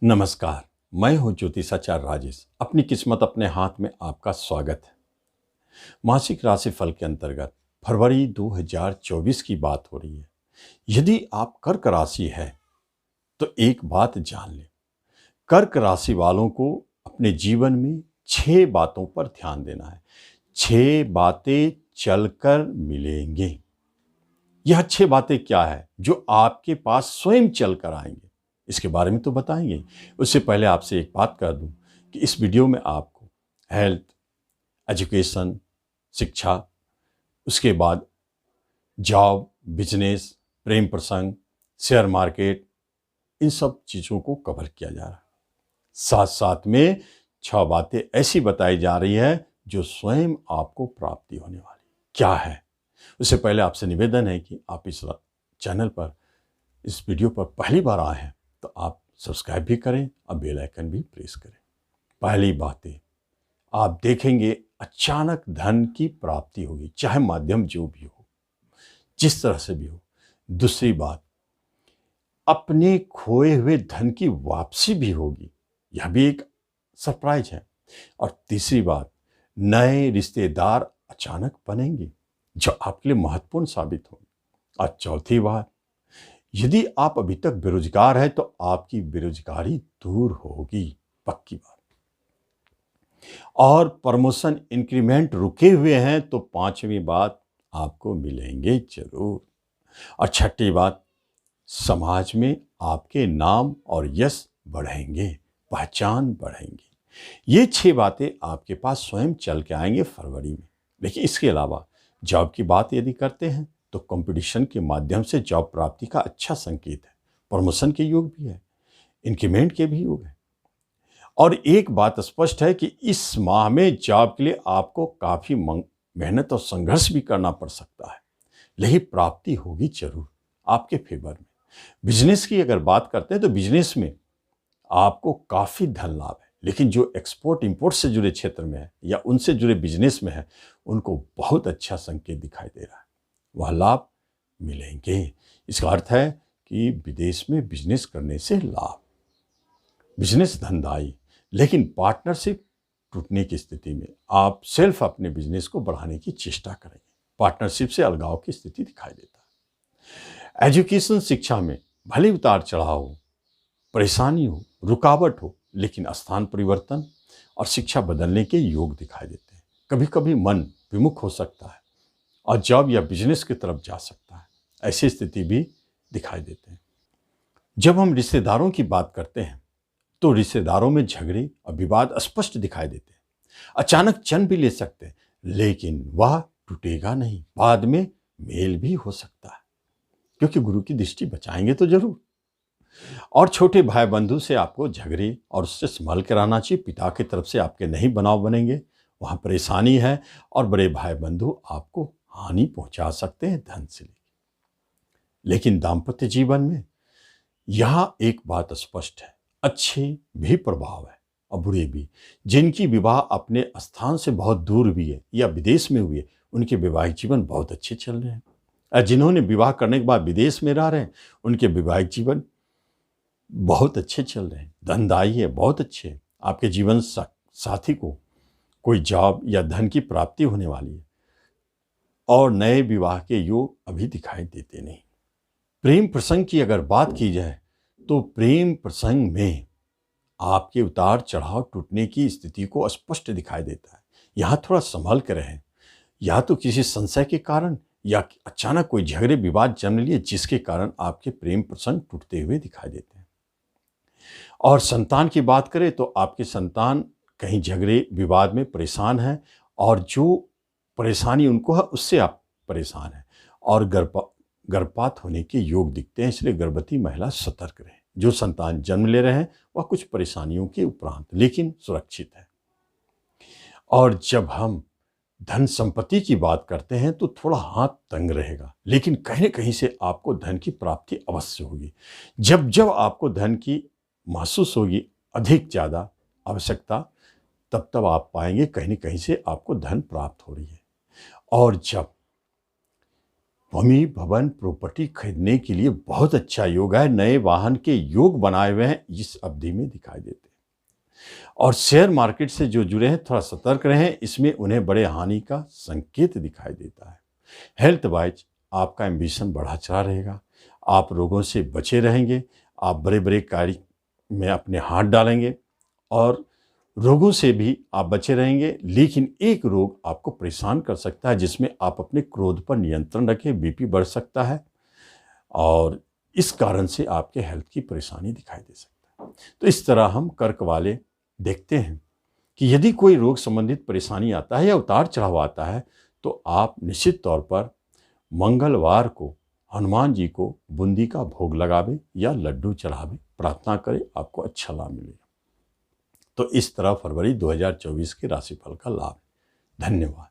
नमस्कार। मैं हूं ज्योतिषाचार्य राजेश। अपनी किस्मत अपने हाथ में आपका स्वागत है। मासिक राशिफल के अंतर्गत फरवरी 2024 की बात हो रही है। यदि आप कर्क राशि है तो एक बात जान लें, कर्क राशि वालों को अपने जीवन में 6 बातों पर ध्यान देना है। 6 बातें चलकर मिलेंगे। यह 6 बातें क्या है जो आपके पास स्वयं चलकर आएंगे, इसके बारे में तो बताएंगे। उससे पहले आपसे एक बात कर दूं कि इस वीडियो में आपको हेल्थ, एजुकेशन, शिक्षा, उसके बाद जॉब, बिजनेस, प्रेम प्रसंग, शेयर मार्केट, इन सब चीज़ों को कवर किया जा रहा है। साथ साथ में 6 बातें ऐसी बताई जा रही है जो स्वयं आपको प्राप्ति होने वाली क्या है। उससे पहले आपसे निवेदन है कि आप इस चैनल पर, इस वीडियो पर पहली बार आए हैं तो आप सब्सक्राइब भी करें और बेल आइकन भी प्रेस करें। पहली बातें, आप देखेंगे अचानक धन की प्राप्ति होगी, चाहे माध्यम जो भी हो, जिस तरह से भी हो। दूसरी बात, अपने खोए हुए धन की वापसी भी होगी, यह भी एक सरप्राइज है। और तीसरी बात, नए रिश्तेदार अचानक बनेंगे जो आपके लिए महत्वपूर्ण साबित होंगे। और चौथी बात, यदि आप अभी तक बेरोजगार हैं तो आपकी बेरोजगारी दूर होगी, पक्की बात। और प्रमोशन, इंक्रीमेंट रुके हुए हैं तो 5वीं बात आपको मिलेंगे जरूर। और छठी बात, समाज में आपके नाम और यश बढ़ेंगे, पहचान बढ़ेंगी। ये 6 बातें आपके पास स्वयं चल के आएंगे फरवरी में। लेकिन इसके अलावा जॉब की बात यदि करते हैं तो कंपटीशन के माध्यम से जॉब प्राप्ति का अच्छा संकेत है। प्रमोशन के योग भी है, इंक्रीमेंट के भी योग है। और एक बात स्पष्ट है कि इस माह में जॉब के लिए आपको काफ़ी मेहनत और संघर्ष भी करना पड़ सकता है, लेकिन प्राप्ति होगी जरूर आपके फेवर में। बिजनेस की अगर बात करते हैं तो बिजनेस में आपको काफ़ी धन लाभ है, लेकिन जो एक्सपोर्ट इंपोर्ट से जुड़े क्षेत्र में है या उनसे जुड़े बिजनेस में है, उनको बहुत अच्छा संकेत दिखाई दे रहा है, वह लाभ मिलेंगे। इसका अर्थ है कि विदेश में बिजनेस करने से लाभ, बिजनेस धंधाई। लेकिन पार्टनरशिप टूटने की स्थिति में आप सेल्फ अपने बिजनेस को बढ़ाने की चेष्टा करेंगे। पार्टनरशिप से अलगाव की स्थिति दिखाई देता है। एजुकेशन, शिक्षा में भले उतार चढ़ाव हो, परेशानी हो, रुकावट हो, लेकिन स्थान परिवर्तन और शिक्षा बदलने के योग दिखाई देते हैं। कभी कभी मन विमुख हो सकता है और जॉब या बिजनेस की तरफ जा सकता है, ऐसी स्थिति भी दिखाई देते हैं। जब हम रिश्तेदारों की बात करते हैं तो रिश्तेदारों में झगड़े और विवाद स्पष्ट दिखाई देते हैं। अचानक जन्म भी ले सकते हैं, लेकिन वह टूटेगा नहीं, बाद में मेल भी हो सकता है, क्योंकि गुरु की दृष्टि बचाएंगे तो जरूर। और छोटे भाई बंधु से आपको झगड़े और उससे संभाल कर रहना चाहिए। पिता की तरफ से आपके नहीं बनाव बनेंगे, वहाँ परेशानी है। और बड़े भाई बंधु आपको हानि पहुंचा सकते हैं धन से। लेकिन दाम्पत्य जीवन में यहाँ एक बात स्पष्ट है, अच्छे भी प्रभाव है और बुरे भी। जिनकी विवाह अपने स्थान से बहुत दूर भी है या विदेश में हुई है, उनके वैवाहिक जीवन बहुत अच्छे चल रहे हैं। और जिन्होंने विवाह करने के बाद विदेश में रह रहे हैं, उनके वैवाहिक जीवन बहुत अच्छे चल रहे हैं, धनदायी है, बहुत अच्छे हैं। आपके जीवन साथी को कोई जॉब या धन की प्राप्ति होने वाली है और नए विवाह के योग अभी दिखाई देते नहीं। प्रेम प्रसंग की अगर बात की जाए तो प्रेम प्रसंग में आपके उतार चढ़ाव, टूटने की स्थिति को स्पष्ट दिखाई देता है। यहाँ थोड़ा संभल कर रहें, या तो किसी संशय के कारण या अचानक कोई झगड़े विवाद जन्म लिए जिसके कारण आपके प्रेम प्रसंग टूटते हुए दिखाई देते हैं। और संतान की बात करें तो आपके संतान कहीं झगड़े विवाद में परेशान है और जो परेशानी उनको है उससे आप परेशान हैं और गर्भपात होने के योग दिखते हैं। इसलिए गर्भवती महिला सतर्क रहें। जो संतान जन्म ले रहे हैं वह कुछ परेशानियों के उपरांत लेकिन सुरक्षित है। और जब हम धन संपत्ति की बात करते हैं तो थोड़ा हाथ तंग रहेगा, लेकिन कहीं न कहीं से आपको धन की प्राप्ति अवश्य होगी। जब जब आपको धन की महसूस होगी, अधिक ज़्यादा आवश्यकता, तब तब आप पाएंगे कहीं न कहीं से आपको धन प्राप्त हो रही है। और जब भूमि भवन प्रॉपर्टी खरीदने के लिए बहुत अच्छा योग है। नए वाहन के योग बनाए हुए हैं, इस अवधि में दिखाई देते हैं। और शेयर मार्केट से जो जुड़े हैं थोड़ा सतर्क रहें, इसमें उन्हें बड़े हानि का संकेत दिखाई देता है। हेल्थ वाइज आपका एम्बिशन बढ़ा चढ़ा रहेगा, आप रोगों से बचे रहेंगे, आप बड़े बड़े कार्य में अपने हाथ डालेंगे और रोगों से भी आप बचे रहेंगे। लेकिन एक रोग आपको परेशान कर सकता है जिसमें आप अपने क्रोध पर नियंत्रण रखें, बीपी बढ़ सकता है और इस कारण से आपके हेल्थ की परेशानी दिखाई दे सकता है। तो इस तरह हम कर्क वाले देखते हैं कि यदि कोई रोग संबंधित परेशानी आता है या उतार चढ़ाव आता है तो आप निश्चित तौर पर मंगलवार को हनुमान जी को बूंदी का भोग लगावे या लड्डू चढ़ावे, प्रार्थना करें, आपको अच्छा लाभ मिलेगा। तो इस तरह फरवरी 2024 के राशिफल का लाभ। धन्यवाद।